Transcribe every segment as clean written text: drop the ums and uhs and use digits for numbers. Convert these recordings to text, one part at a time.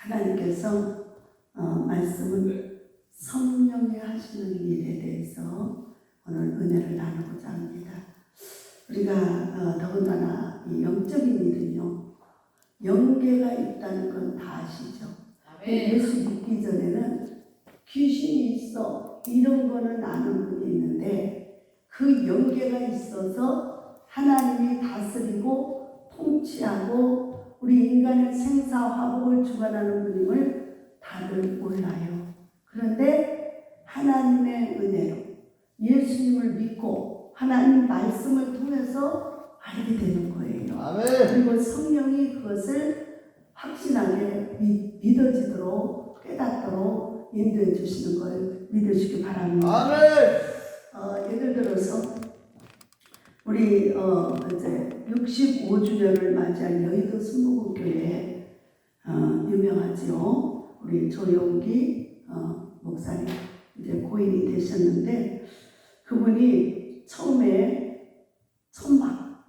하나님께서 말씀은 성령이 하시는 일에 대해서 오늘 은혜를 나누고자 합니다. 우리가 더군다나 이 영적인 일은요, 영계가 있다는 건 다 아시죠? 예수 믿기 전에는 귀신이 있어 이런 거는 아는 분이 있는데, 그 영계가 있어서 하나님이 다스리고 통치하고 우리 인간의 생사화복을 주관하는 분임을 다들 몰라요. 그런데 하나님의 은혜로 예수님을 믿고 하나님 말씀을 통해서 알게 되는 거예요. 아멘. 그리고 성령이 그것을 확신하게 믿어지도록 깨닫도록 인도해 주시는 걸 믿으시기 바랍니다. 아멘. 예를 들어서 우리 이제 65주년을 맞이한 여의도 순복음교회 유명하지요. 우리 조용기 목사님 이제 고인이 되셨는데, 그분이 처음에 천막,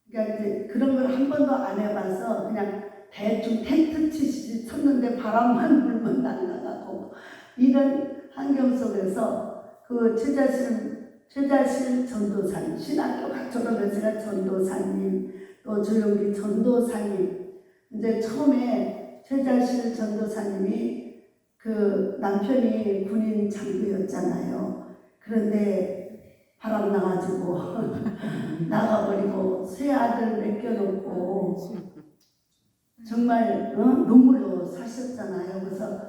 그러니까 이제 그런 걸 한 번도 안 해봐서 그냥 대충 텐트 치듯이 쳤는데 바람만 불면 날아가고, 이런 환경 속에서 그 최자실 전도사님, 신학교 각초로면서 전도사님, 또 조용기 전도사님, 이제 처음에 최자실 전도사님이 그 남편이 군인 장교였잖아요. 그런데 바람 나가지고 나가버리고 새 아들 맡겨놓고 정말 눈물로 사셨잖아요. 그래서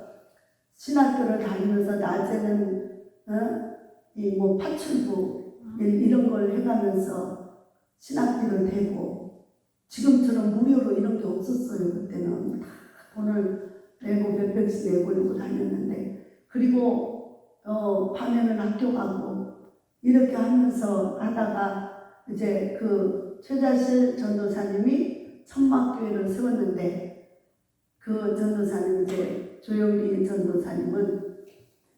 신학교를 다니면서 낮에는 이 뭐 파출부 이런 걸 해가면서 신학비를 대고, 지금처럼 무료로 이런 게 없었어요. 그때는 다 돈을 내고 몇백씩 내고 이러고 다녔는데, 그리고 밤에는 학교 가고 이렇게 하면서 하다가 이제 그 최자실 전도사님이 천막교회를 세웠는데, 그 전도사님 이제 조용기 전도사님은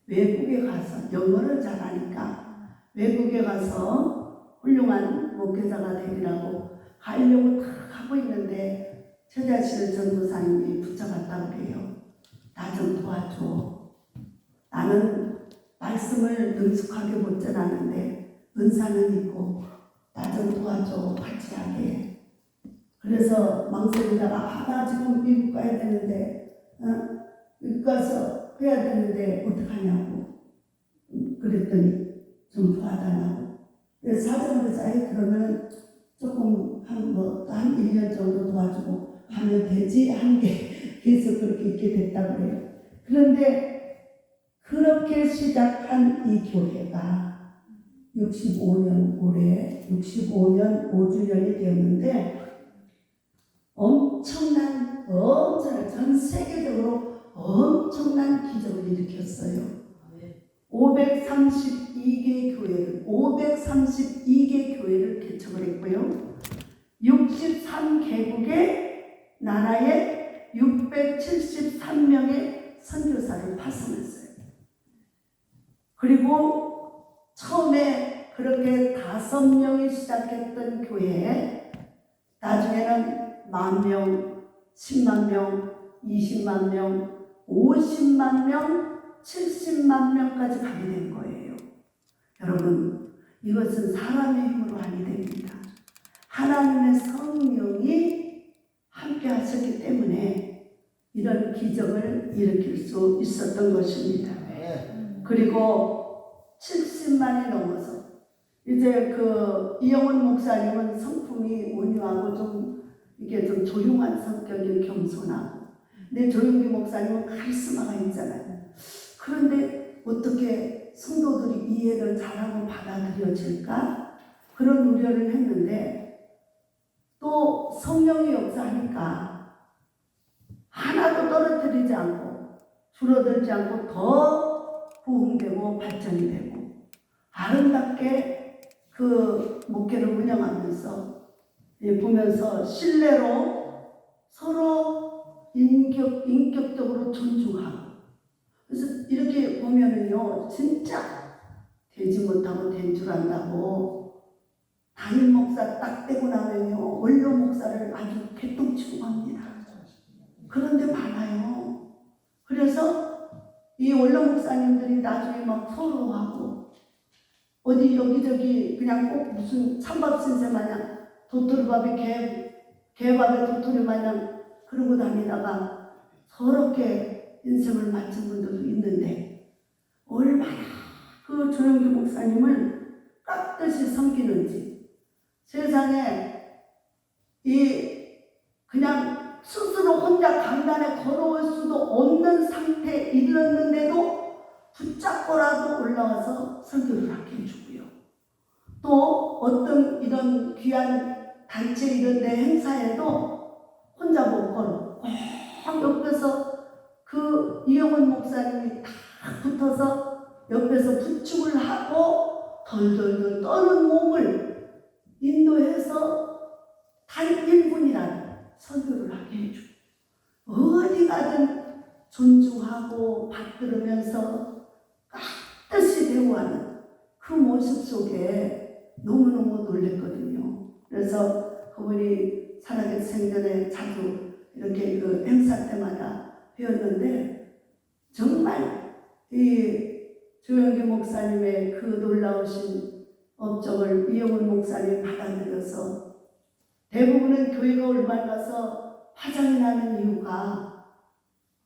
외국에 가서 영어를 잘하니까 외국에 가서 훌륭한 목회자가 되리라고 가려고 다 하고 있는데, 최자실 전도사님이 붙잡았다고 그래요. 나 좀 도와줘. 나는 말씀을 능숙하게 못 전하는데 은사는 있고 나 좀 도와줘, 같이 하게. 그래서 망설이다가 나 지금 미국 가야 되는데 미국 가서 해야 되는데 어떡하냐고 그랬더니 좀 도와달라고. 그래서 사정을 해서 그러면 조금 한 1년 정도 도와주고 하면 되지 한 게 계속 그렇게 있게 됐다고 해요. 그런데 그렇게 시작한 이 교회가 65년 올해 65년 5주년이 되었는데, 엄청난 전 세계적으로 엄청난 기적을 일으켰어요. 532개 교회를 개척을 했고요. 63개국의 나라에 673명의 선교사를 파송했어요. 그리고 처음에 그렇게 5명이 시작했던 교회에 나중에는 10,000명, 10만 명, 20만 명, 50만 명, 70만 명까지 가게 된 거예요. 여러분, 이것은 사람의 힘으로 아니 됩니다. 하나님의 성령이 함께 하셨기 때문에 이런 기적을 일으킬 수 있었던 것입니다. 그리고 70만이 넘어서 이제 그 이영훈 목사님은 성품이 온유하고 좀 조용한 성격이 겸손하고, 근데 조용기 목사님은 카리스마가 있잖아요. 그런데 어떻게 성도들이 이해를 잘하고 받아들여질까? 그런 우려를 했는데, 또 성령이 역사하니까 하나도 떨어뜨리지 않고 줄어들지 않고 더 부흥되고 발전이 되고, 아름답게 그 목회를 운영하면서 보면서 신뢰로 서로 인격적으로 존중하고, 그래서 이렇게 보면은요, 진짜 되지 못하고 된 줄 안다고 담임 목사 딱 떼고 나면요 원로 목사를 아주 개똥치고 갑니다. 그런데 많아요. 이 원로 목사님들이 나중에 막 서로하고 어디 여기저기 그냥 꼭 무슨 찬밥 신세 마냥 도토리밥이 개밥에 도토리 마냥 그러고 다니다가 서럽게 인생을 마친 분들도 있는데 얼마나 그 조영기 목사님을 깍듯이 섬기는지 세상에 그냥 스스로 혼자 강단에 걸어올 수도 없는 상태에 이르렀는데도 붙잡고라도 올라와서 설교를 하게 해주고요. 또 어떤 이런 귀한 단체 이런 데 행사에도 혼자 못 걸어 꼭 옆에서 그 이영훈 목사님이 딱 붙어서 옆에서 부축을 하고 덜덜덜 떠는 몸을 인도해서 단 1분이라도 설교를 하게 해줘. 어디 가든 존중하고 받들으면서 깍듯이 대우하는 그 모습 속에 너무너무 놀랬거든요. 그래서 그분이 살아계신 생전에 자주 이렇게 그 행사 때마다 배웠는데 정말 이 조영기 목사님의 그 놀라우신 업적을 이영훈 목사님이 받아들여서 대부분은 교회가 올말 가서 파장이 나는 이유가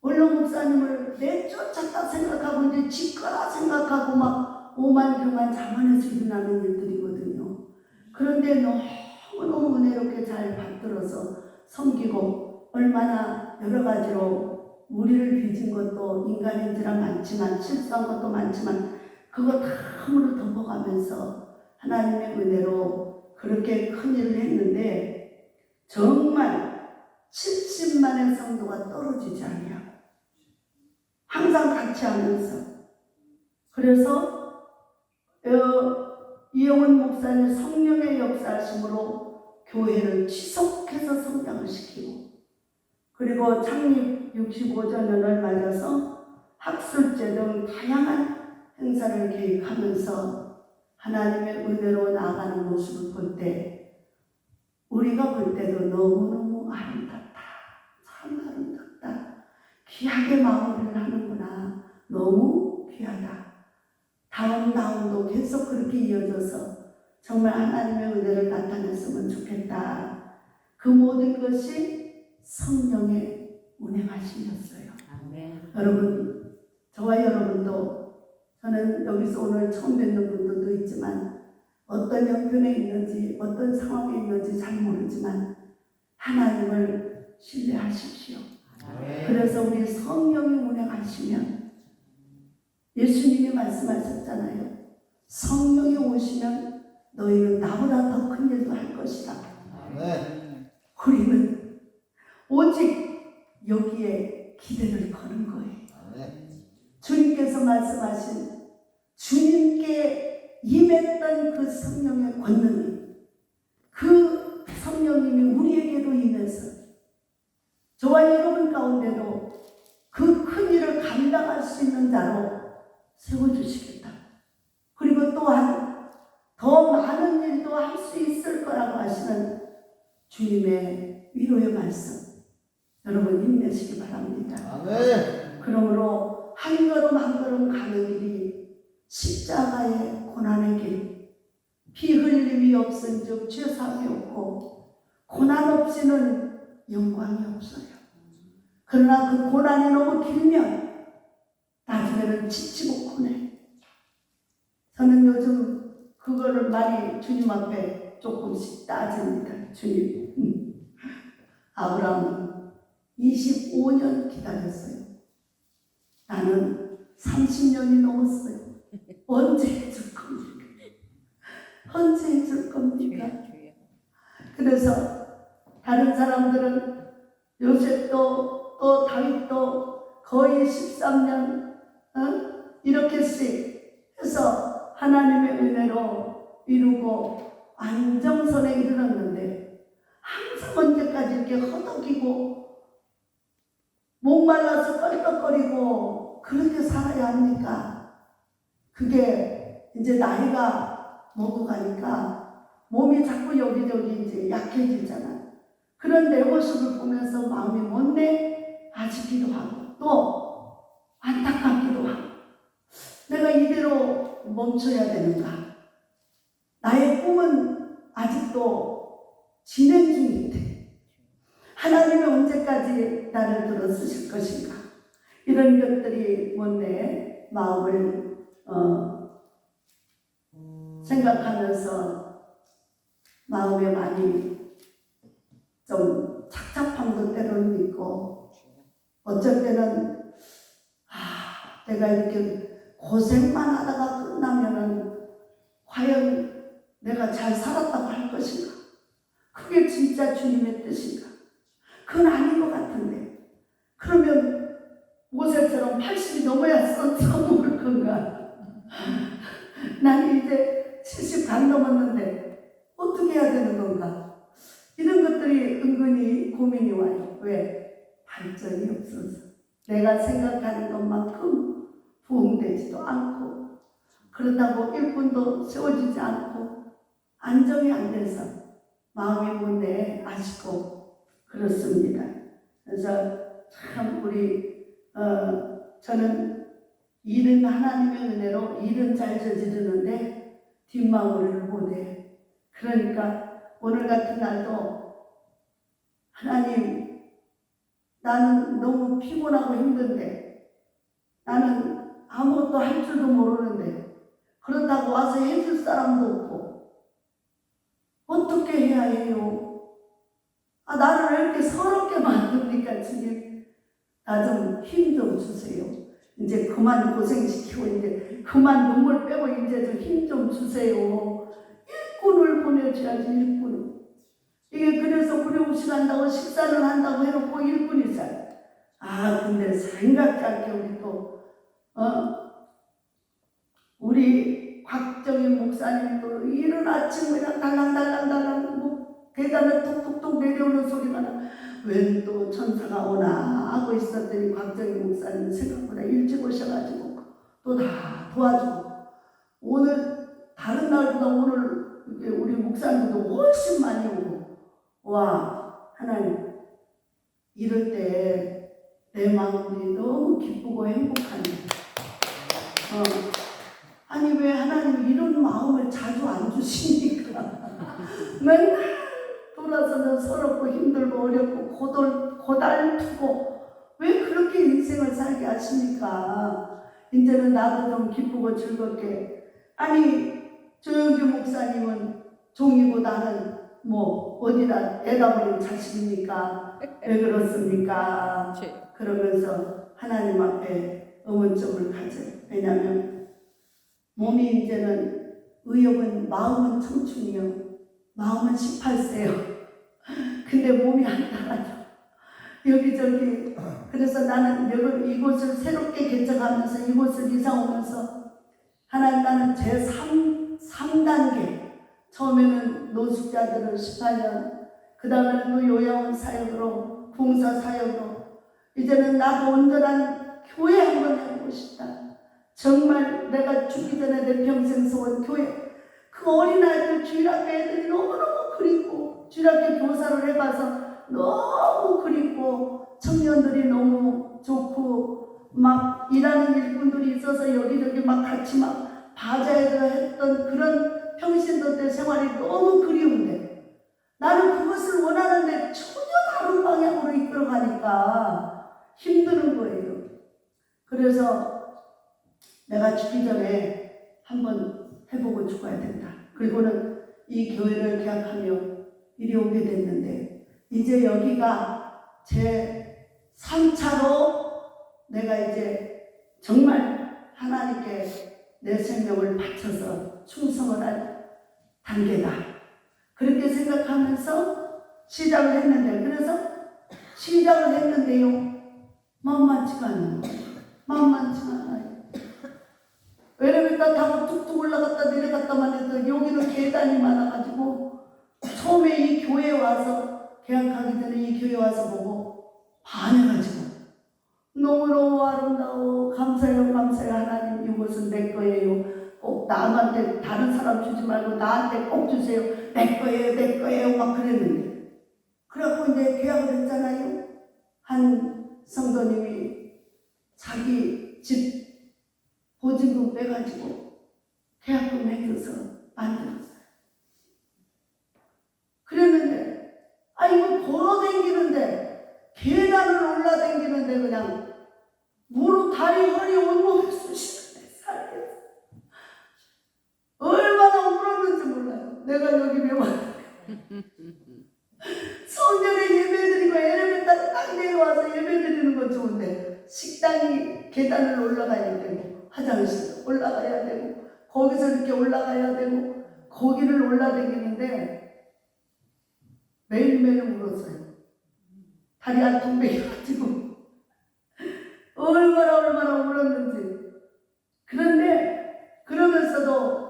원로 목사님을 내쫓았다 생각하고 이제 짓거라 생각하고 막 오만교만 자만해서 일어나는 일들이거든요. 그런데 너무너무 은혜롭게 잘 받들어서 섬기고 얼마나 여러 가지로 우리를 빚은 것도 인간인지라 많지만 실수한 것도 많지만 그거 다 함으로 덮어가면서 하나님의 은혜로 그렇게 큰 일을 했는데 정말 70만의 성도가 떨어지지 아니하고 항상 같이 하면서 그래서 이영훈 목사님 성령의 역사하심으로 교회를 지속해서 성장을 시키고 그리고 창립 65주년을 맞아서 학술제 등 다양한 행사를 계획하면서 하나님의 은혜로 나아가는 모습을 볼 때 우리가 볼 때도 너무너무 아름답다. 참 아름답다. 귀하게 마무리를 하는구나. 너무 귀하다. 다음도 계속 그렇게 이어져서 정말 하나님의 은혜를 나타냈으면 좋겠다. 그 모든 것이 성령의 운행하심이었어요. 여러분, 저와 여러분도 저는 여기서 오늘 처음 뵙는 분들도 있지만 어떤 형편에 있는지 어떤 상황에 있는지 잘 모르지만 하나님을 신뢰하십시오. 그래서 우리 성령이 운행하시면 예수님이 말씀하셨잖아요. 성령이 오시면 너희는 나보다 더 큰 일도 할 것이다. 우리는 오직 여기에 기대를 거는 거예요. 주님께서 말씀하신 주님께 임했던 그 성령의 권능이 그 성령님이 우리에게도 임해서 저와 여러분 가운데도 그 큰 일을 감당할 수 있는 자로 세워주시겠다. 그리고 또한 더 많은 일도 할 수 있을 거라고 하시는 주님의 위로의 말씀 여러분 힘내시기 바랍니다. 그러므로 한 걸음 한 걸음 가는 길이 십자가의 고난의 길, 피 흘림이 없은즉 죄사함이 없고 고난 없이는 영광이 없어요. 그러나 그 고난이 너무 길면 나중에는 지치고 고뇌. 저는 요즘 그거를 많이 주님 앞에 조금씩 따집니다. 주님, 아브라함은 25년 기다렸어요. 나는 30년이 넘었어요. 언제 해줄 겁니까? 언제 해줄 겁니까? 그래서 다른 사람들은 요셉도 또 다윗도 거의 13년 이렇게씩 해서 하나님의 은혜로 이루고 안정선에 이르렀는데 항상 언제까지 이렇게 허덕이고 목말라서 껄떡거리고 그렇게 살아야 합니까? 그게 이제 나이가 먹어가니까 몸이 자꾸 여기저기 이제 약해지잖아. 그런 내 모습을 보면서 마음이 못내 아쉽기도 하고 또 안타깝기도 하고 멈춰야 되는가? 나의 꿈은 아직도 진행 중인데 하나님이 언제까지 나를 들어 쓰실 것인가? 이런 것들이 내 마음을 생각하면서 마음에 많이 좀 착잡함도 때로는 있고, 어쩔 때는 내가 이렇게 고생만 하다가 끝나면은 과연 내가 잘 살았다고 할 것인가? 그게 진짜 주님의 뜻인가? 그건 아닌 것 같은데, 그러면 모세처럼 80이 넘어야 써먹을 건가? 나는 이제 70 반 넘었는데 어떻게 해야 되는 건가? 이런 것들이 은근히 고민이 와요. 왜? 발전이 없어서. 내가 생각하는 것만큼 부흥되지도 않고, 그렇다고 일꾼도 세워지지 않고, 안정이 안 돼서 마음이 뭔데 아쉽고 그렇습니다. 그래서 참 저는 일은 하나님의 은혜로 일은 잘 저지르는데 뒷마무리를 못해. 그러니까 오늘 같은 날도 하나님, 나는 너무 피곤하고 힘든데, 나는 아무것도 할 줄도 모르는데, 그렇다고 와서 해줄 사람도 없고 어떻게 해야 해요? 나를 왜 이렇게 서럽게 만듭니까 주님? 나 좀 힘 좀 주세요. 이제 그만 고생시키고 이제 그만 눈물 빼고 이제 좀 힘 좀 주세요. 일꾼을 보내줘야지. 일꾼을. 이게 그래서 구려우시 한다고 식사를 한다고 해놓고 일꾼이잖아요. 근데 생각지 않게 우리 곽정인 목사님도 이른 아침 그냥 달랑달랑달랑 계단을 톡톡톡 내려오는 소리가 나. 웬 또 천사가 오나 하고 있었더니 곽정인 목사님 생각보다 일찍 오셔가지고 또 다 도와주고, 오늘 다른 날보다 오늘 우리 목사님도 훨씬 많이 오고, 와 하나님, 이럴 때 내 마음이 너무 기쁘고 행복하네. 아니 왜 하나님 이런 마음을 자주 안 주시니까? 맨날 돌아서면 서럽고 힘들고 어렵고 고달프고 왜 그렇게 인생을 살게 하십니까? 이제는 나도 좀 기쁘고 즐겁게. 아니 조영규 목사님은 종이고 나는 어디다 애다 버린 자식입니까? 왜 그렇습니까? 그러면서 하나님 앞에 의문점을 가져요. 왜냐하면 몸이 이제는, 의욕은, 마음은 청춘이요, 마음은 18세요. 근데 몸이 안 따라줘. 여기저기. 그래서 나는 이곳을 새롭게 개척하면서 이곳을 이사 오면서 하나님, 나는 제3단계, 처음에는 노숙자들을 18년, 그 다음에는 또 요양원 사역으로, 봉사 사역으로, 이제는 나도 온전한 교회 한번 해보고 싶다. 정말 내가 죽기 전에 내 평생 소원 교회. 그 어린아이들 주일학교 애들이 너무너무 그립고, 주일학교 교사를 해봐서 너무 그립고, 청년들이 너무 좋고, 막 일하는 일꾼들이 있어서 여기저기 막 같이 막 바자회도 했던 그런 평신도때 생활이 너무 그리운데, 나는 그것을 원하는데 전혀 다른 방향으로 이끌어가니까 힘드는 거예요. 그래서 내가 죽기 전에 한번 해보고 죽어야 된다. 그리고는 이 교회를 계약하며 이리 오게 됐는데, 이제 여기가 제 3차로 내가 이제 정말 하나님께 내 생명을 바쳐서 충성을 할 단계다. 그렇게 생각하면서 시작을 했는데, 그래서 시작을 했는데요, 만만치가 않아요. 만만치가 않아요. 엘리베이터 타고 툭툭 올라갔다 내려갔다만 해도 여기는 계단이 많아가지고, 처음에 이 교회에 와서, 계약하기 전에 이 교회에 와서 보고 반해가지고 너무너무 아름다워. 감사해요, 감사해요. 하나님, 이곳은 내 거예요. 꼭 남한테, 다른 사람 주지 말고 나한테 꼭 주세요. 내 거예요, 내 거예요. 막 그랬는데, 그래갖고 이제 계약을 했잖아요. 한 성도님이 자기 집 보증금 빼가지고 계약금 해줘서 만들었어요. 그랬는데 이거 걸어다니는데 계단을 올라다니는데 그냥 무릎, 다리, 허리, 온몸을 쑤시는데 살겠어. 얼마나 울었는지 몰라요. 내가 여기 왜 왔는데. 성전에 예배드리고 엘리베이터로 딱 내려와서 예배드리는 건 좋은데 식당이 계단을 올라가야 되고 화장실 올라가야 되고 거기서 이렇게 올라가야 되고 거기를 올라다니는데 매일매일 울었어요. 다리가 둥백해가지고 얼마나 울었는지. 그런데 그러면서도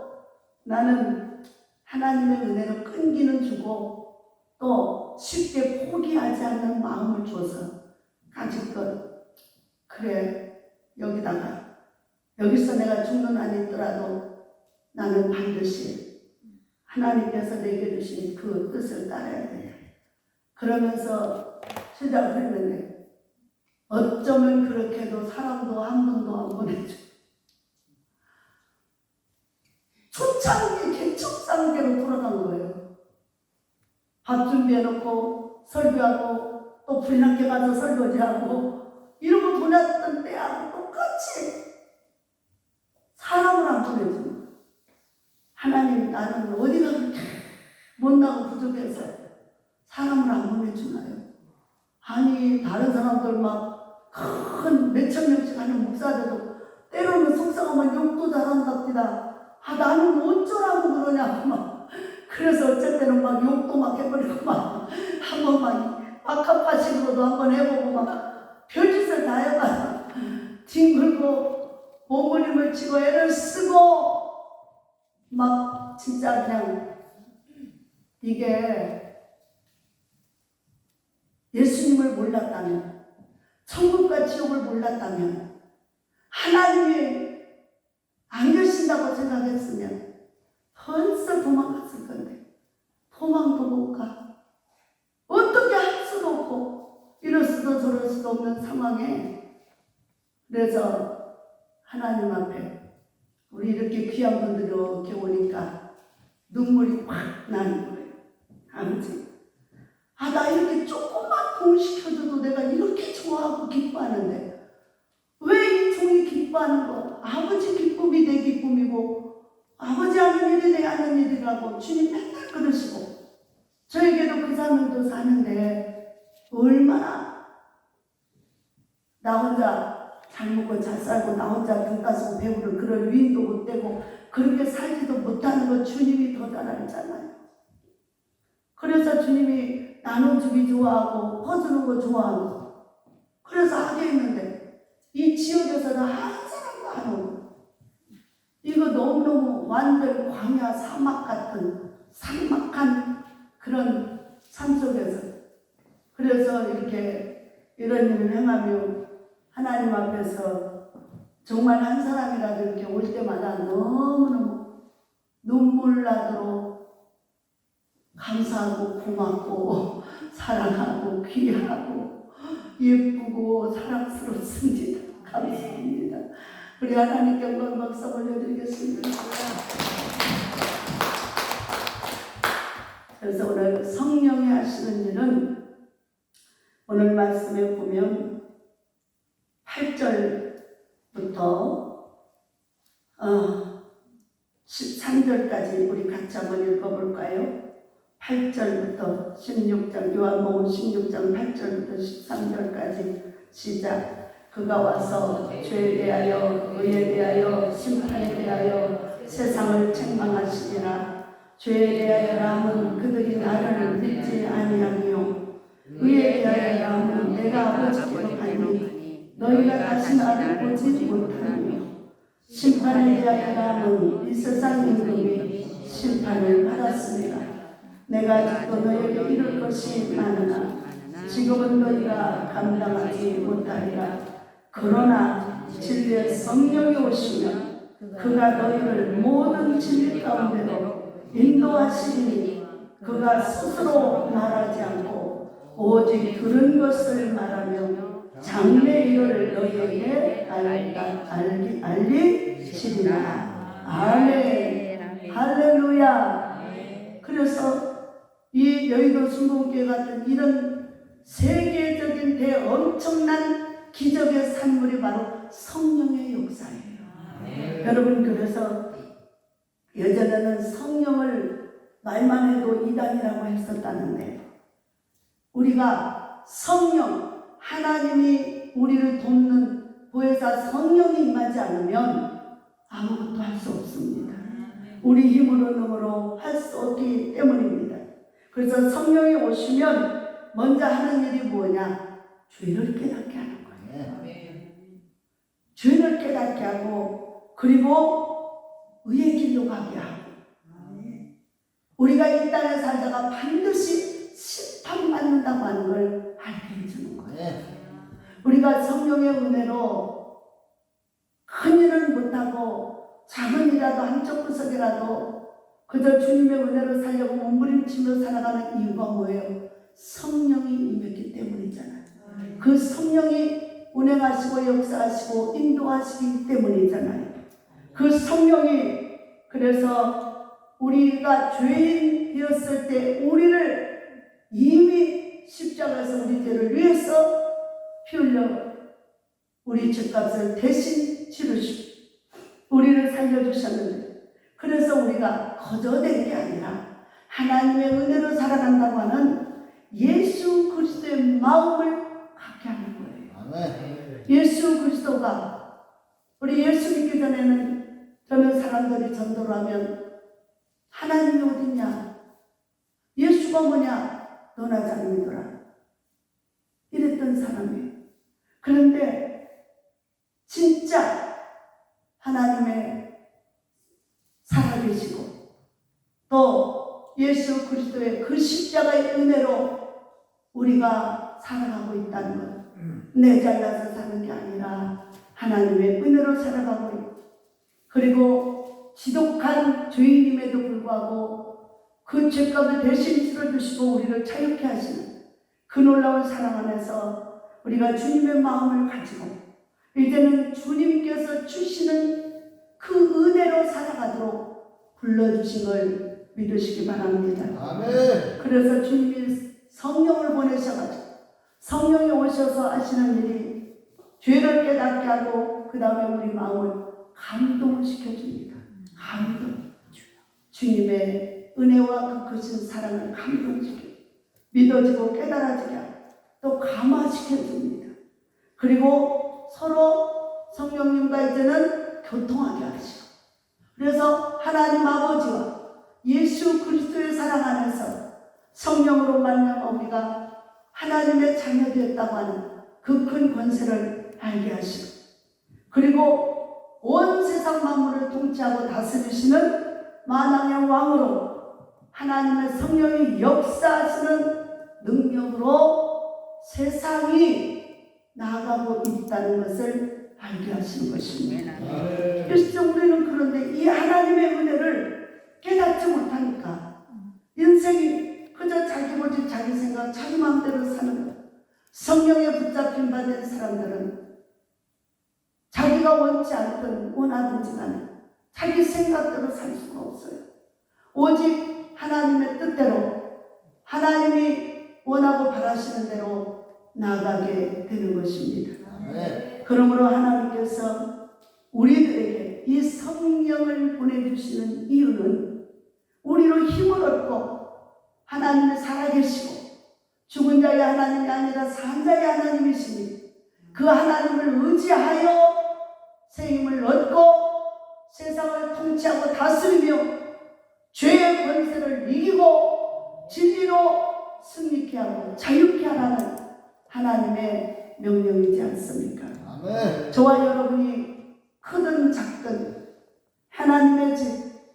나는 하나님의 은혜로 끈기는 주고 또 쉽게 포기하지 않는 마음을 줘서 가지껏 그래 여기서 내가 죽는 한이 있더라도 나는 반드시 하나님께서 내게 주신 그 뜻을 따라야 돼. 그러면서 시작을 했는데 어쩌면 그렇게도 사람도 한 번도 안 보내줘. 초창기 개척상계로 돌아간 거예요. 밥 준비해놓고 설교하고 또 불량께 가서 설거지하고 이러고 보냈던 때하고 똑같이 사람을 안 보내줘. 하나님, 나는 어디가 그렇게 못나고 부족해서 사람을 안 보내주나요? 아니 다른 사람들 막 큰 몇천 명씩 하는 목사들도 때로는 속상하면 욕도 잘한답니다. 나는 어쩌라고 그러냐고 막. 그래서 어쩔 때는 막 욕도 막 해버리고 막 한번 막 아카파식으로도 한번 해보고 막 별짓을 다 해봐요. 뒹굴고 몸부림을 치고 애를 쓰고 막 진짜 그냥 이게 예수님을 몰랐다면, 천국과 지옥을 몰랐다면, 하나님이 안 계신다고 생각했으면 벌써 도망갔을 건데 도망도 못 가. 어떻게 할 수도 없고 이럴 수도 저럴 수도 없는 상황에, 그래서 하나님 앞에 우리 이렇게 귀한 분들이 이렇게 오니까 눈물이 확 나는 거예요. 아버지, 나 이렇게 조금만 공시켜줘도 내가 이렇게 좋아하고 기뻐하는데 왜 이 종이 기뻐하는 거? 아버지 기쁨이 내 기쁨이고 아버지 하는 일이 내 하는 일이라고 주님 맨날 그러시고 저에게도 그 사람도 사는데 얼마나 나 혼자 잘 먹고 잘 살고 나 혼자 돈 따지고 배부른 그런 위인도 못 되고 그렇게 살지도 못하는 거 주님이 더 잘 알잖아요. 그래서 주님이 나눠주기 좋아하고 퍼주는 거 좋아하고 그래서 하게 했는데 이 지역에서는 한 사람도 안 오고 이거 너무너무 완전 광야 사막 같은 삭막한 그런 산 속에서 그래서 이렇게 이런 일을 행하며 하나님 앞에서 정말 한 사람이라도 이렇게 올 때마다 너무너무 눈물 나도록 감사하고 고맙고 사랑하고 귀하고 예쁘고 사랑스럽습니다. 감사합니다. 우리 하나님께 영광 박수 올려드리겠습니다. 그래서 오늘 성령이 하시는 일은 오늘 말씀에 보면 8절부터 13절까지 우리 같이 한번 읽어볼까요? 8절부터 16장, 요한복음 16장 8절부터 13절까지 시작. 그가 와서 죄에 대하여 의에 대하여 심판에 대하여 세상을 책망하시리라. 죄에 대하여 남은 그들이 나를 믿지 아니하며 의에 대하여 남은 내가 아버지께로 가니 너희가 다시 나를 보지 못하며 심판에 대하여 남은 이 세상 임금이 심판을 받았습니다. 내가 아직도 너희에게 이룰 것이 많으나 지금은 너희가 감당하지 못하리라. 그러나 진리의 성령이 오시면 그가 너희를 모든 진리 가운데로 인도하시리니 그가 스스로 말하지 않고 오직 들은 것을 말하며 장래 일을 너희에게 알리시리라. 아멘. 할렐루야. 그래서 이 여의도 순복음교회 같은 이런 세계적인 엄청난 기적의 산물이 바로 성령의 역사예요. 여러분, 그래서 예전에는 성령을 말만 해도 이단이라고 했었다는데, 우리가 성령, 하나님이 우리를 돕는 보혜사 성령이 임하지 않으면 아무것도 할 수 없습니다. 우리 힘으로 능으로 할 수 없기 때문입니다. 그래서 성령이 오시면 먼저 하는 일이 뭐냐? 죄를 깨닫게 하는 거예요. 죄를 깨닫게 하고, 그리고 의의 길로 가게 하고, 우리가 이 땅에 살다가 반드시 심판받는다고 하는 걸 알게 해주는 거예요. 우리가 성령의 은혜로 큰 일은 못하고 작은 일이라도 한쪽 구석이라도 그저 주님의 은혜로 살려고 몸부림치며 살아가는 이유가 뭐예요? 성령이 임했기 때문이잖아요. 그 성령이 운행하시고 역사하시고 인도하시기 때문이잖아요. 그 성령이, 그래서 우리가 죄인 되었을 때 우리를 이미 십자가에서 우리 죄를 위해서 피 흘려 우리 죄값을 대신 치르시고 우리를 살려주셨는데, 그래서 우리가 거저된 게 아니라 하나님의 은혜로 살아간다고 하는 예수 그리스도의 마음을 갖게 하는 거예요. 예수 그리스도가, 우리 예수 믿기 전에는 저는 사람들이 전도를 하면 하나님이 어딨냐? 예수가 뭐냐? 너나 잘 믿어라. 이랬던 사람이에요. 그런데 진짜 하나님의 살아계시고 또 예수 그리스도의 그 십자가의 은혜로 우리가 살아가고 있다는 것, 내 잘나서 사는 게 아니라 하나님의 은혜로 살아가고 있고, 그리고 지독한 죄인임에도 불구하고 그 죄값을 대신 치러주시고 우리를 자유케 하시는 그 놀라운 사랑 안에서 우리가 주님의 마음을 가지고 이제는 주님께서 주시는 그 은혜로 살아가도록 불러주신 걸 믿으시기 바랍니다. 아멘. 그래서 주님이 성령을 보내셔가지고 성령이 오셔서 하시는 일이 죄를 깨닫게 하고 그 다음에 우리 마음을 감동을 시켜줍니다. 감동. 주님의 은혜와 그 크신 사랑을 감동시켜 믿어지고 깨달아지게 하고 또 감화시켜줍니다. 그리고 서로 성령님과 이제는 교통하게 하시고, 그래서 하나님 아버지와 예수 그리스도의 사랑 안에서 성령으로 말미암아 우리가 하나님의 자녀 되었다고 하는 그 큰 권세를 알게 하시고, 그리고 온 세상 만물을 통치하고 다스리시는 만왕의 왕으로 하나님의 성령이 역사하시는 능력으로 세상이 나아가고 있다는 것을 알게 하시는 것입니다. 그래서 우리는 그런데 이 하나님의 은혜를 깨닫지 못하니까 인생이 그저 자기 고집, 자기 생각, 자기 마음대로 사는 것. 성령에 붙잡힌 바 된 사람들은 자기가 원치 않든 원하든지 간에 자기 생각대로 살 수가 없어요. 오직 하나님의 뜻대로, 하나님이 원하고 바라시는 대로 나아가게 되는 것입니다. 그러므로 하나님께서 우리들에게 이 성령을 보내주시는 이유는 우리로 힘을 얻고 하나님이 살아계시고 죽은 자의 하나님이 아니라 산 자의 하나님이시니 그 하나님을 의지하여 새 힘을 얻고 세상을 통치하고 다스리며 죄의 권세를 이기고 진리로 승리케 하고 자유케 하라는 하나님의 명령이지 않습니까? 아멘. 저와 여러분이 크든 작든 하나님의 집,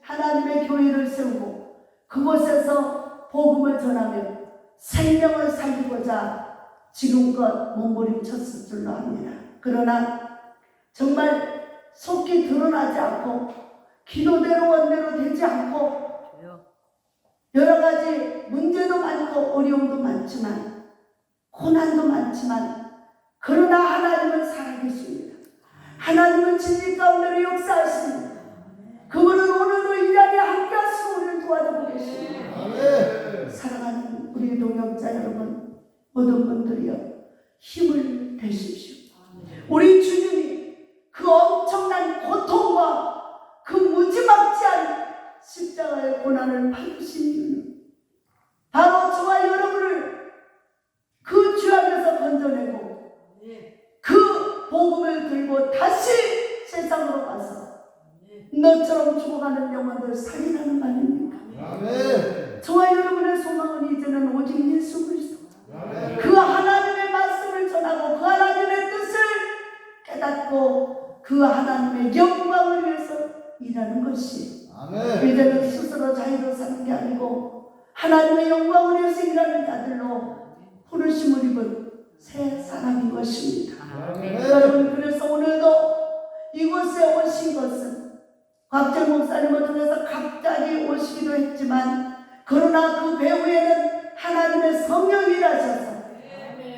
하나님의 교회를 세우고 그곳에서 복음을 전하며 생명을 살리고자 지금껏 몸부림쳤을 줄로 합니다. 그러나 정말 속기 드러나지 않고 기도대로 원대로 되지 않고 여러 가지 문제도 많고 어려움도 많지만 고난도 많지만 그러나 하나님은 살아계십니다. 하나님은 진리 가운데로 역사하십니다. 그분은 오늘도 이 자리에 함께 하시고 우리를 도와주고 계십니다. 아멘. 사랑하는 우리 동역자 여러분, 모든 분들이여 힘을 내십시오. 우리 주님이 그 엄청난 고통과 그 무지막지한 십자가의 고난을 받으신 이유는 바로 저와 여러분을 그 죄악에서 건져내고 그 복음을 들고 다시 세상으로 가서 너처럼 죽어가는 영혼들 살리라는 말입니다. 아멘. 저와 여러분의 소망은 이제는 오직 예수 그리스도, 아멘. 그 하나님의 말씀을 전하고 그 하나님의 뜻을 깨닫고 그 하나님의 영광을 위해서 일하는 것이 아멘. 이제는 스스로 자유로 사는 게 아니고 하나님의 영광을 위해서 일하는 자들로 부르심을 입은 새 사람인 것입니다. 아멘. 여러분, 그래서 오늘도 이곳에 오신 것은 곽정 목사님을 통해서 갑자기 오시기도 했지만 그러나 그 배후에는 하나님의 성령이 일하셔서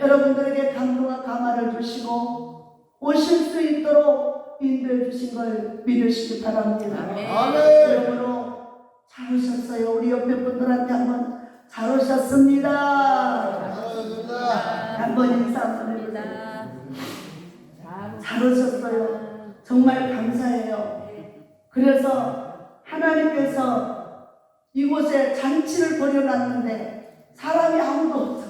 여러분들에게 감동과 감화를 주시고 오실 수 있도록 인도해 주신 걸 믿으시기 바랍니다. 아멘. 그러므로 잘 오셨어요. 우리 옆에 분들한테 한번 잘 오셨습니다. 감사합니다. 한번 인사 한번 해보세요. 잘 오셨어요. 정말 감사해요. 그래서 하나님께서 이곳에 잔치를 벌여놨는데 사람이 아무도 없어.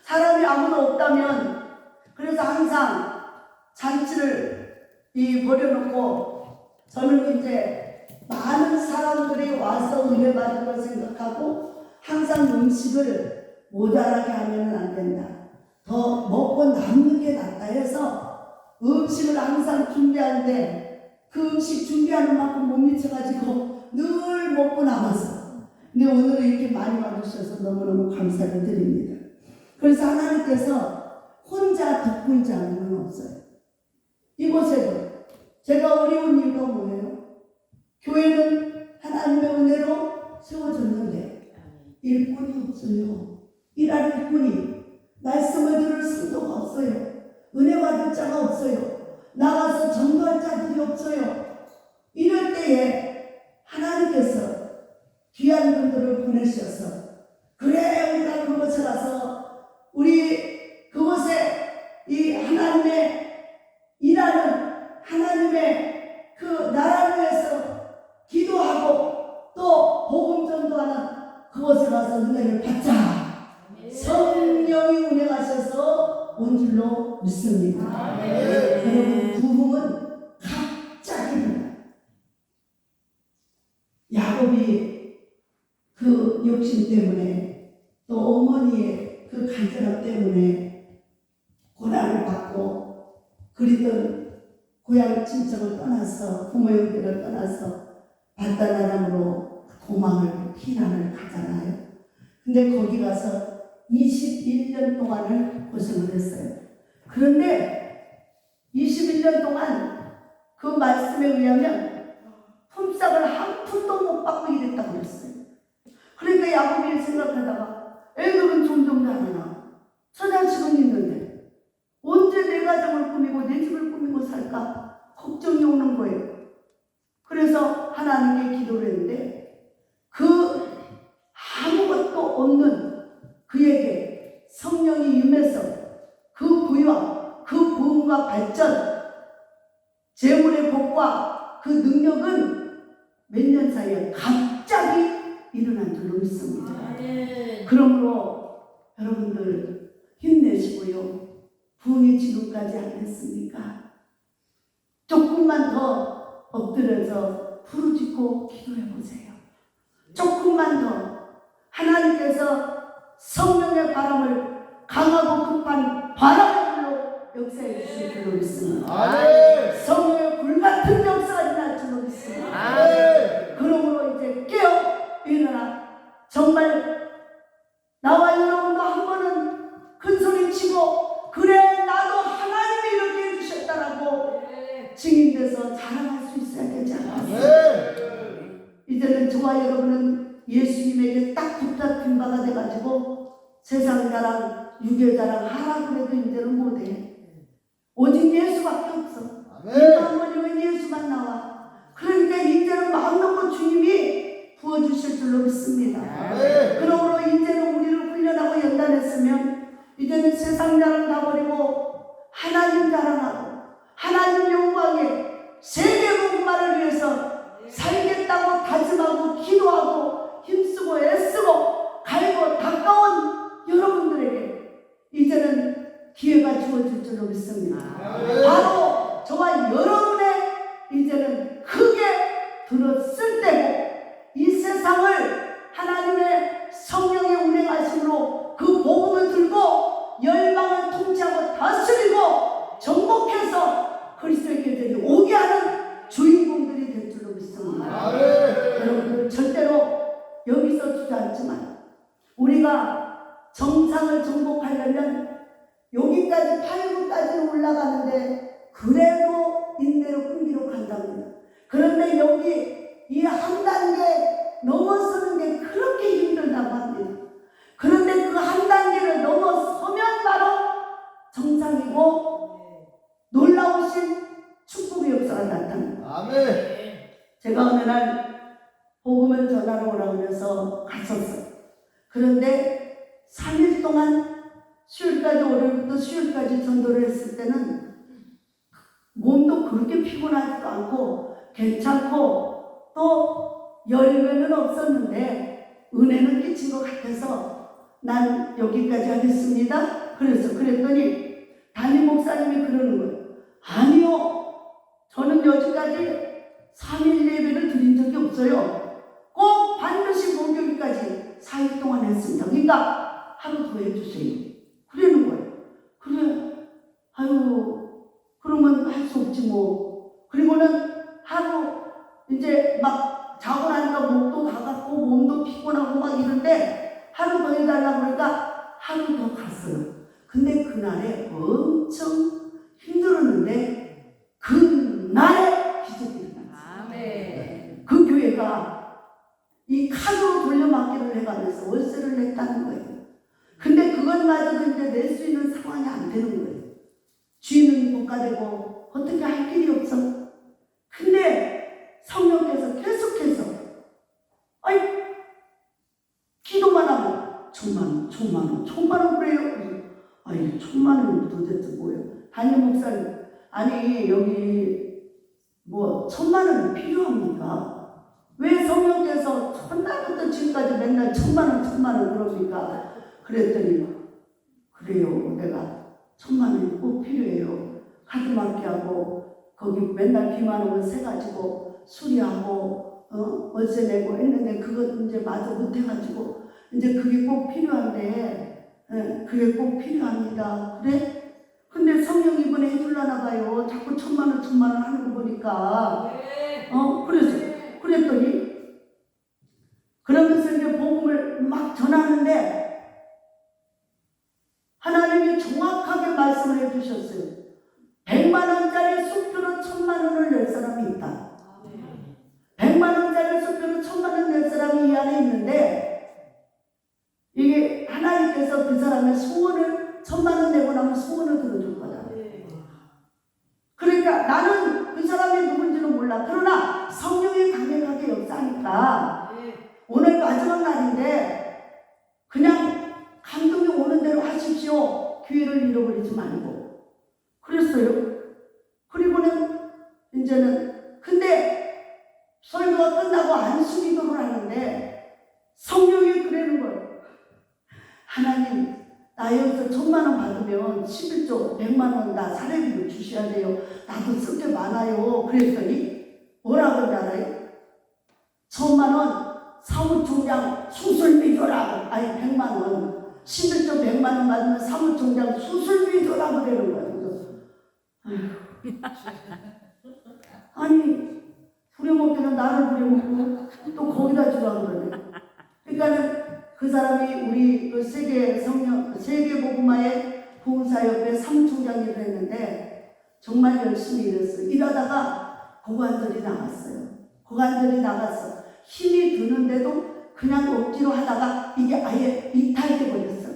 사람이 아무도 없다면 그래서 항상 잔치를 벌여놓고 저는 이제 많은 사람들이 와서 은혜 받을 걸 생각하고 항상 음식을 모자라게 하면 안 된다. 더 먹고 남는 게 낫다 해서 음식을 항상 준비하는데 그 음식 준비하는 만큼 못 미쳐가지고 늘 먹고 남았어. 근데 오늘은 이렇게 많이 와주셔서 너무너무 감사를 드립니다. 그래서 하나님께서 혼자 덕분 자는 없어요. 이곳에도 제가 어려운 이유가 뭐예요? 교회는 하나님의 은혜로 세워졌는데 일꾼이 없어요. 일할 일꾼이, 말씀을 들을 성도가 없어요. 은혜 받을 자가 없어요. 나가서 전도할 자들이 없어요. 이럴 때에 하나님께서 귀한 분들을 보내셔서 그래 우리가 그곳에 가서 우리 그곳에 이 하나님의 일하는 하나님의 그 나라를 위해서 기도하고 또 복음 전도하는 그곳에 가서 은혜를 받자. 성령이 운행하셔서 온 줄로 믿습니다. 여러분, 부흥은 갑자기 일어나요. 야곱이 그 욕심 때문에 또 어머니의 그 간절함 때문에 고난을 받고 그리던 고향 친척을 떠나서 부모 형제를 떠나서 바다나람으로 도망을 피난을 가잖아요. 근데 거기 가서 21년 동안을 고생을 했어요. 그런데 21년 동안 그 말씀에 의하면 품삯을 한 푼도 못 받고 일했다고 그랬어요. 그러니까 야곱이 생각하다가 애들은 점점 자라나 저 자식은 있는데 언제 내 가정을 꾸미고 내 집을 꾸미고 살까 걱정이 오는 거예요. 그래서 하나님께 기도를 했는데 그 아무것도 없는 그에게 성령이 임해서 그 부유와 그 부흥과 발전, 재물의 복과 그 능력은 몇 년 사이에 갑자기 일어난 줄로 믿습니다. 그러므로 여러분들 힘내시고요. 부흥이 지금까지 안 됐습니까? 조금만 더 엎드려서 부르짖고 기도해 보세요. 조금만 더 하나님께서 성령의 바람을 강하고 급한 바람의 불로 역사해 주실 줄로 믿습니다. 성령의 불같은 역사가 일어날 줄로 믿습니다. 그러므로 이제 깨어 일어나 정말 나와 여러분도 한 번은 큰 소리 치고 그래 나도 하나님이 이렇게 해주셨다라고 증인돼서 자랑할 수 있어야 되지 않겠습니까? 이제는 저와 여러분은 예수님에게 딱 붙잡힌 바가 돼가지고 세상 자랑, 유교 자랑 하라고 해도 이제는 못해. 오직 예수밖에 없어. 이만 올리면 예수만 나와. 그러니까 이제는 마음 놓고 주님이 부어주실 줄로 믿습니다. 아멘. 그러므로 이제는 우리를 훈련하고 연단했으면 이제는 세상 자랑 다 버리고 하나님 자랑하고 하나님 영광에 세계 복음화를 위해서 살겠다고 다짐하고 기도하고 힘쓰고 애쓰고 갈고 닦아온 여러분들에게 이제는 기회가 주어질 줄로 믿습니다. 바로 저와 여러분의 이제는 크게 들었을 때고 이 세상을 하나님의 성령의 운행하심으로 그 복음을 들고 열방을 통치하고 다스리고 정복해서 그리스도의 교회들이 오게 하는 주인공들이 될 줄로 믿습니다. 여러분들 절대로 여기서 주저앉지만 우리가 정상을 정복하려면 여기까지 8구까지 올라가는데 그래도 인내로 끈기로 간답니다. 그런데 여기 이 한 단계 넘어서는 게 그렇게 힘들다고 합니다. 그런데 그 한 단계를 넘어서면 바로 정상이고 놀라우신 축복의 역사가 나타납니다. 아멘. 제가 어느 날 복음을 전하러 오라고 해서 갔었어요. 그런데 3일 동안 수요일까지 월요일부터 수요일까지 전도를 했을 때는 몸도 그렇게 피곤하지도 않고 괜찮고 또 열매는 없었는데 은혜는 끼친 것 같아서 난 여기까지 하겠습니다. 그랬더니 담임 목사님이 그러는 거예요. 아니요, 저는 여지까지 3일 예배를 드린 적이 없어요. 꼭 반드시 목요일까지 4일 동안 했습니다. 그러니까 하루 더 해주세요. 그러는 거예요. 그래, 아유, 그러면 할 수 없지 뭐. 그리고는 하루 이제 막 자고 나니까 목도 가갑고 몸도 피곤하고 막 이런데 하루 더 해달라고 그러니까 하루 더 갔어요. 근데 그날에 엄청 힘들었는데 그날에 기적이 일어났어요. 그 교회가 이 카드로 돌려막기를 해가면서 월세를 냈다는 거예요. 근데 그것마저도 이제 낼 수 있는 상황이 안 되는 거예요. 주인은 복가되고 어떻게 할 길이 없어. 근데 성령께서 계속해서 아이 기도만 하고 천만 원 그래요. 아이 천만 원이 도대체 뭐예요? 담임 목사님 아니 여기 뭐 천만 원이 필요합니까? 왜 성령께서 첫날부터 지금까지 맨날 천만 원 그럽니까? 그랬더니 그래요, 내가 천만 원이 꼭 필요해요. 카드 막기하고 거기 맨날 비만 오면 새가지고 수리하고 월세 내고 했는데 그것 이제 마저 못해가지고 이제 그게 꼭 필요한데 그게 꼭 필요합니다. 그래? 근데 성령 이번에 해줄라나 봐요. 자꾸 천만 원 하는 거 보니까 그랬더니 그러면서 이제 복음을 막 전하는데 하나님이 정확하게 말씀을 해주셨어요. 100만 원짜리 수표로 1000만 원을 낼 사람이 있다. 100만 원짜리 수표로 1000만 원 낼 사람이 이 안에 있는데 이게 하나님께서 그 사람의 소원을 1000만 원 내고 나면 소원을 들어줄 거다. 그러니까 나는 그 사람이 누군지는 몰라. 그러나 성령이 강력하게 역사하니까 오늘 마지막 날인데 그냥 감동이 오는 대로 하십시오. 기회를 잃어버리지 말고. 그랬어요. 그리고는 이제는 근데 설교가 끝나고 안수기도를 하는데 성령이 그러는 거예요. 하나님 나 여기서 1000만 원 받으면 11조 100만 원 나 사례비로 주셔야 돼요. 나도 쓸 게 많아요. 그랬더니 뭐라 그러지 알아요? 1000만 원 사무총장 수술비 줘라. 아니 100만 원 11조 100만 원 받으면 사무총장 수술비 줘라 그러는 거예요. 아니 부려먹기는 나를 부려먹고 또 거기다 주라 그러네. 그러니까는 그 사람이 우리 그 세계복음화의 부흥사협회 사무총장이 됐는데 정말 열심히 일했어요. 일하다가 고관절이 나갔어. 힘이 드는데도 그냥 억지로 하다가 이게 아예 이탈돼 버렸어.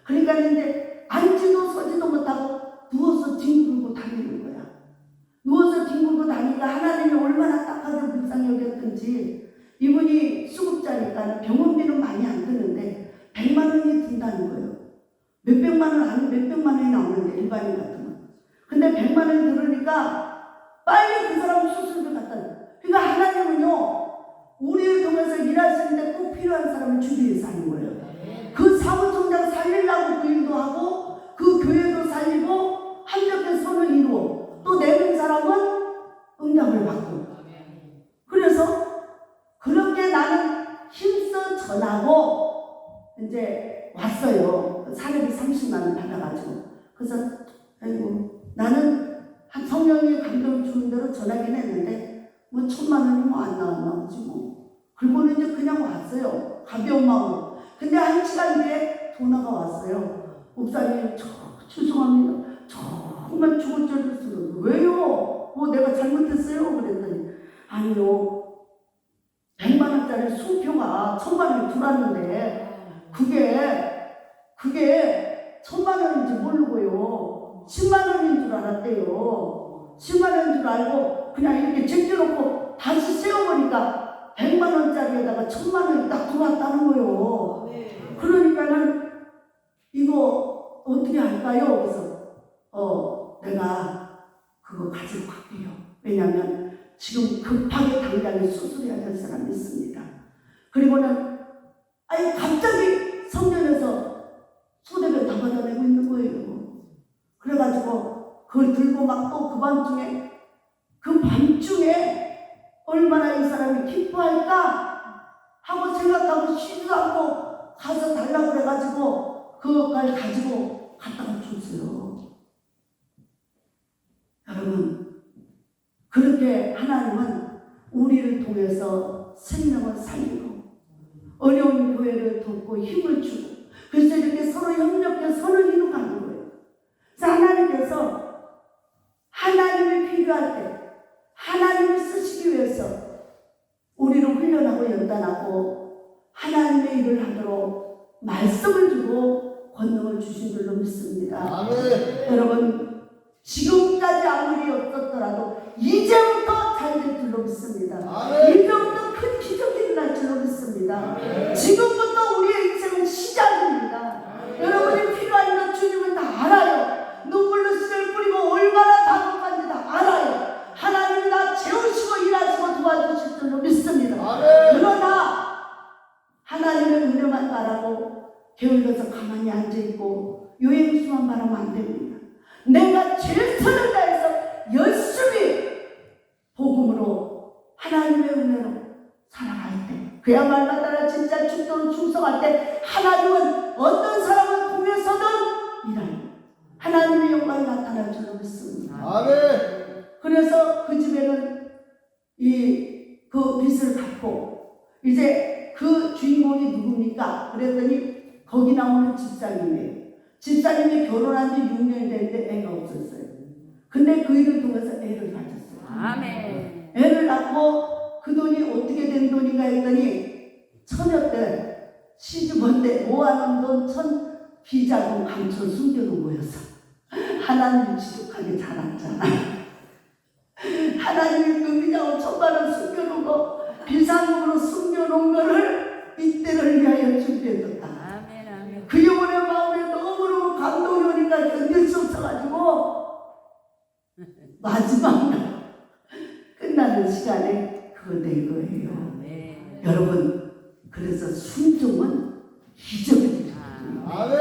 그러니까 이제 앉지도 서지도 못하고 누워서 뒹굴고 다니는 거야. 누워서 뒹굴고 다니니까 하나님이 얼마나 딱하게 몇백만 원 아니 몇백만 원이 나오는데 일반인 같으면. 근데 100만 원 들으니까 빨리 그 사람 수술비 갖다 줘. 그러니까 하나님은요 우리를 통해서 일하시는데 꼭 필요한 사람을 준비해서 하는 거예요. 그 사무총장 살리려고 그 일도 하고 그 교회도 살리고 한몇개 선을 이루어 또 내는 사람은 응답을 받고. 그래서 그렇게 나는 힘써 전하고 이제 왔어요. 사례비 30만 원 받아가지고. 그래서 아이고 나는 한 성령이 감동 주는 대로 전하긴 했는데 뭐 1,000만 원이 뭐 안 나오지 뭐. 그리고는 이제 그냥 왔어요. 가벼운 마음으로. 근데 1시간 뒤에 전화가 왔어요. 목사님 죄송합니다. 정말 죽을 줄 알았어요. 왜요? 뭐 내가 잘못했어요? 그랬더니 아니요. 100만 원짜리 수표가 1,000만 원이 들어왔는데 그게 1,000만 원인지 모르고요. 10만 원인 줄 알았대요. 10만 원인 줄 알고 그냥 이렇게 제껴놓고 다시 세워보니까 100만 원짜리에다가 1,000만 원이 딱 들어왔다는 거예요. 그러니까는 이거 어떻게 할까요? 그래서 내가 그거 가지고 갈게요. 왜냐하면 지금 급하게 당장에 수술해야 될 사람이 있습니다. 그리고는 갑자기 성전에서 소대변 다 받아내고 있는 거예요. 그래가지고 그걸 들고 막 또 그 밤중에 얼마나 이 사람이 기뻐할까 하고 생각하고 쉬지도 않고 가서 달라고 그래가지고 그걸 가지고 갖다가 줬어요. 여러분 그렇게 하나님은 우리를 통해서 생명을 살리고 어려운 교회를 돕고 힘을 주고 그래서 이렇게 서로 협력해 선을 이루가는 거예요. 그래서 하나님께서 하나님이 필요할 때 하나님을 쓰시기 위해서 우리를 훈련하고 연단하고 하나님의 일을 하도록 말씀을 주고 권능을 주신 줄로 믿습니다. 아멘. 여러분 지금까지 아무리 없었더라도 이제부터 잘 될 줄로 믿습니다. 아멘. 이제부터 큰 기적이 일어날 줄로 믿습니다. 아멘. 지금부터 우리의 인생은 시작입니다. 아멘. 여러분이 필요한 것 주님은 다 알아요. 눈물로 씨를 뿌리고 얼마나 다급한지 다 알아요. 하나님이 다 재우시고 일하시고 도와주실 줄로 믿습니다. 아멘. 그러나 하나님의 은혜만 바라고 게을러서 가만히 앉아있고 요행수만 바라면 안 됩니다. 내가 최선을 다해서 열심히 복음으로 하나님의 은혜로 살아갈 때 그야말로 나라 진짜 죽도록 충성할 때 하나님은 어떤 사람을 통해서든 일하는 하나님의 영광이 나타날 줄로 믿습니다. 아멘. 그래서 그 집에는 그 빚을 갚고 이제 그 주인공이 누굽니까? 그랬더니 거기 나오는 집사님이에요. 집사님이 결혼한 지 6년이 됐는데 애가 없었어요. 근데 그 일을 통해서 애를 가졌어요. 아멘. 애를 낳고 그 돈이 어떻게 된 돈인가 했더니 처녀 때 시집올 때 모아놓은 돈 1,000 비자금 감춰 숨겨놓은 거였어. 하나님이 지독하게 잘았잖아. 하나님이 그 비자금 1,000만 원 숨겨놓고 비상금으로 숨겨놓은 거를 이때를 위하여 준비해뒀다. 아멘. 아멘. 그 영혼의 마음에 너무너무 감동이 오니까 견딜 수 없어가지고 마지막 날 끝나는 시간에 그거 된 거예요. 아멘. 여러분 그래서 순종은 기적이 아멘.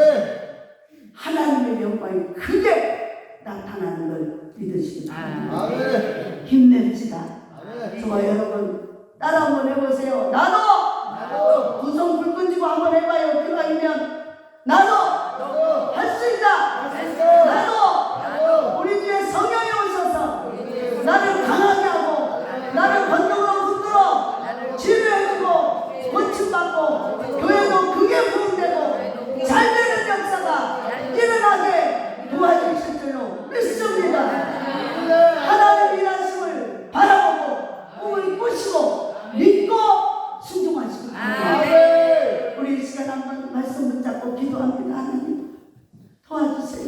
하나님의 영광이 크게 나타나는 걸 믿으시기 바랍니다. 아멘. 힘냅시다. 아멘. 저와 여러분 따라 한번 해보세요. 나도 두 손 불 끈지고 한번 해봐요. 필요하면 나도 할 수 있다. 나도 우리 주에 성령이 오셔서 나를 강하게 하고 나를 권능으로 붙들어 치료해주고 고침받고 교회도 그게 부흥되고 잘 되는 역사가 일어나게 도와주실 줄로 믿습니다. 하나님 일하심을 바라보고 꿈을 꾸시고 믿고 순종하시고 우리 이 시간 한번 말씀 붙잡고 기도합니다. 하나님 도와주세요.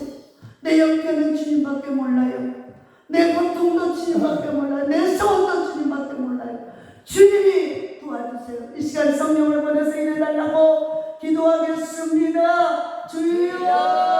내 형편은 주님밖에 몰라요. 내 고통도 주님밖에 몰라요. 내 소원도 주님밖에 몰라요. 주님이 도와주세요. 이 시간 성령을 보내서 일해달라고 기도하겠습니다. 주여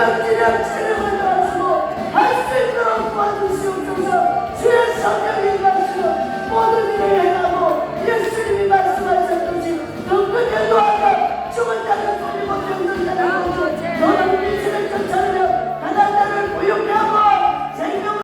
엎드려